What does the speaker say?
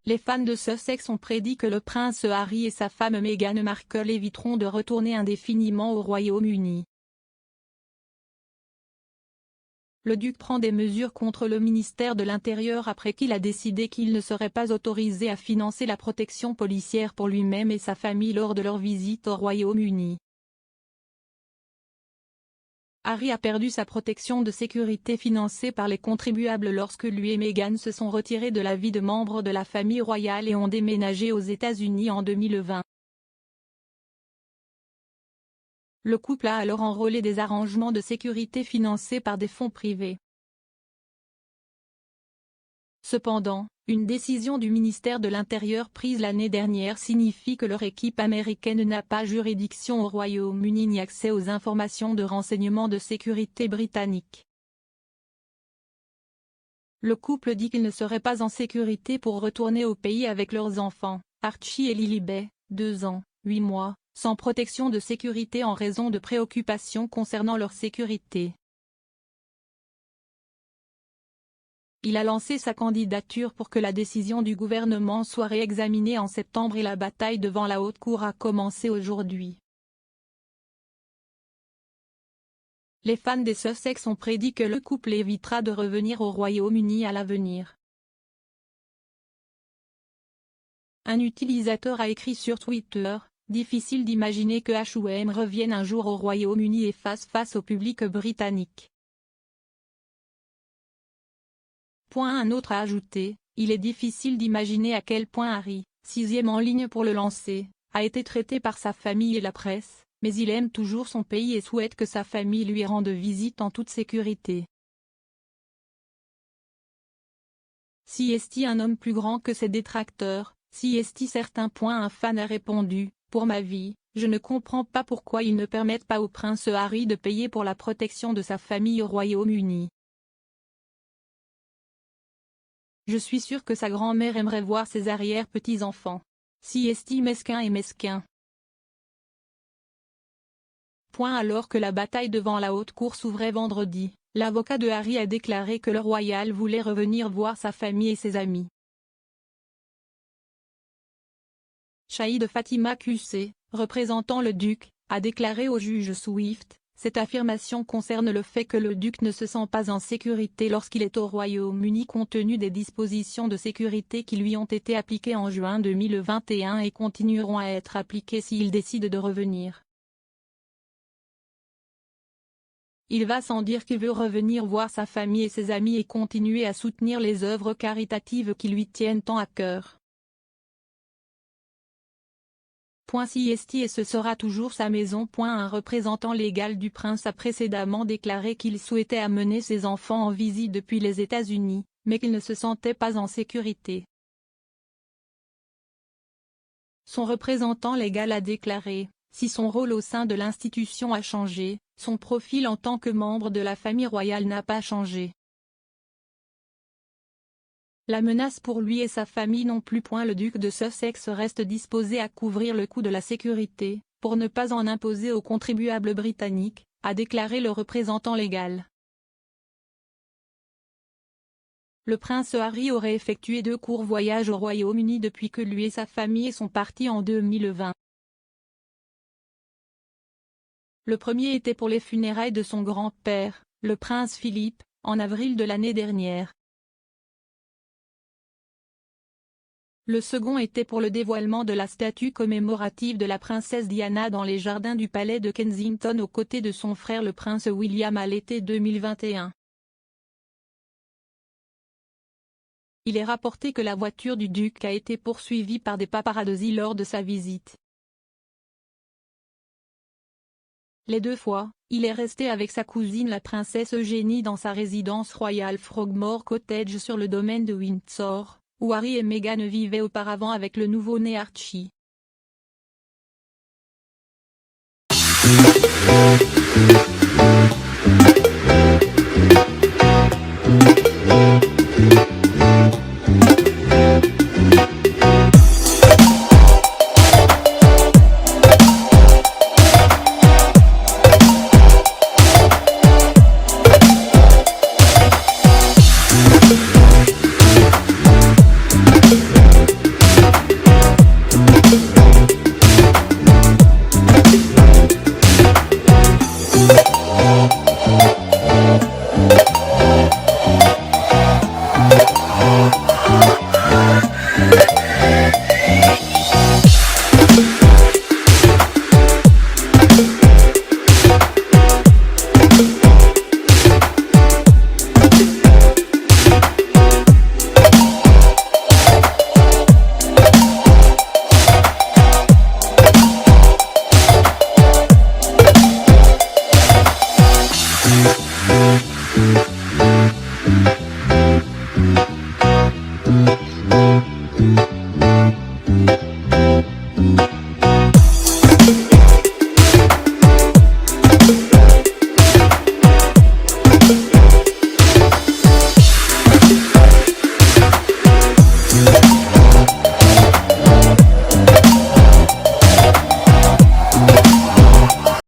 Les fans de Sussex ont prédit que le prince Harry et sa femme Meghan Markle éviteront de retourner indéfiniment au Royaume-Uni. Le duc prend des mesures contre le ministère de l'Intérieur après qu'il a décidé qu'il ne serait pas autorisé à financer la protection policière pour lui-même et sa famille lors de leur visite au Royaume-Uni. Harry a perdu sa protection de sécurité financée par les contribuables lorsque lui et Meghan se sont retirés de la vie de membres de la famille royale et ont déménagé aux États-Unis en 2020. Le couple a alors enrôlé des arrangements de sécurité financés par des fonds privés. Cependant, une décision du ministère de l'Intérieur prise l'année dernière signifie que leur équipe américaine n'a pas juridiction au Royaume-Uni ni accès aux informations de renseignement de sécurité britanniques. Le couple dit qu'il ne serait pas en sécurité pour retourner au pays avec leurs enfants, Archie et Lilibet, 2 ans, 8 mois, sans protection de sécurité en raison de préoccupations concernant leur sécurité. Il a lancé sa candidature pour que la décision du gouvernement soit réexaminée en septembre et la bataille devant la Haute Cour a commencé aujourd'hui. Les fans des Sussex ont prédit que le couple évitera de revenir au Royaume-Uni à l'avenir. Un utilisateur a écrit sur Twitter: « Difficile d'imaginer que H&M revienne un jour au Royaume-Uni et fasse face au public britannique. » Un autre a ajouté: « Il est difficile d'imaginer à quel point Harry, 6e en ligne pour le lancer, a été traité par sa famille et la presse, mais il aime toujours son pays et souhaite que sa famille lui rende visite en toute sécurité. » CST un homme plus grand que ses détracteurs, CST un fan a répondu: « Pour ma vie, je ne comprends pas pourquoi ils ne permettent pas au prince Harry de payer pour la protection de sa famille au Royaume-Uni. Je suis sûr que sa grand-mère aimerait voir ses arrière-petits-enfants. CST mesquin et mesquin. » Alors que la bataille devant la Haute Cour s'ouvrait vendredi, l'avocat de Harry a déclaré que le royal voulait revenir voir sa famille et ses amis. Shahid Fatima QC, représentant le duc, a déclaré au juge Swift: « Cette affirmation concerne le fait que le duc ne se sent pas en sécurité lorsqu'il est au Royaume-Uni compte tenu des dispositions de sécurité qui lui ont été appliquées en juin 2021 et continueront à être appliquées s'il décide de revenir. Il va sans dire qu'il veut revenir voir sa famille et ses amis et continuer à soutenir les œuvres caritatives qui lui tiennent tant à cœur. CST et ce sera toujours sa maison. Un représentant légal du prince a précédemment déclaré qu'il souhaitait amener ses enfants en visite depuis les États-Unis, mais qu'il ne se sentait pas en sécurité. Son représentant légal a déclaré: « Si son rôle au sein de l'institution a changé, son profil en tant que membre de la famille royale n'a pas changé. La menace pour lui et sa famille non plus. Le duc de Sussex reste disposé à couvrir le coût de la sécurité, pour ne pas en imposer aux contribuables britanniques », a déclaré le représentant légal. Le prince Harry aurait effectué 2 courts voyages au Royaume-Uni depuis que lui et sa famille sont partis en 2020. Le premier était pour les funérailles de son grand-père, le prince Philippe, en avril de l'année dernière. Le second était pour le dévoilement de la statue commémorative de la princesse Diana dans les jardins du palais de Kensington aux côtés de son frère le prince William à l'été 2021. Il est rapporté que la voiture du duc a été poursuivie par des paparazzi lors de sa visite. Les 2 fois, il est resté avec sa cousine la princesse Eugénie dans sa résidence royale Frogmore Cottage sur le domaine de Windsor, où Harry et Meghan vivaient auparavant avec le nouveau-né Archie.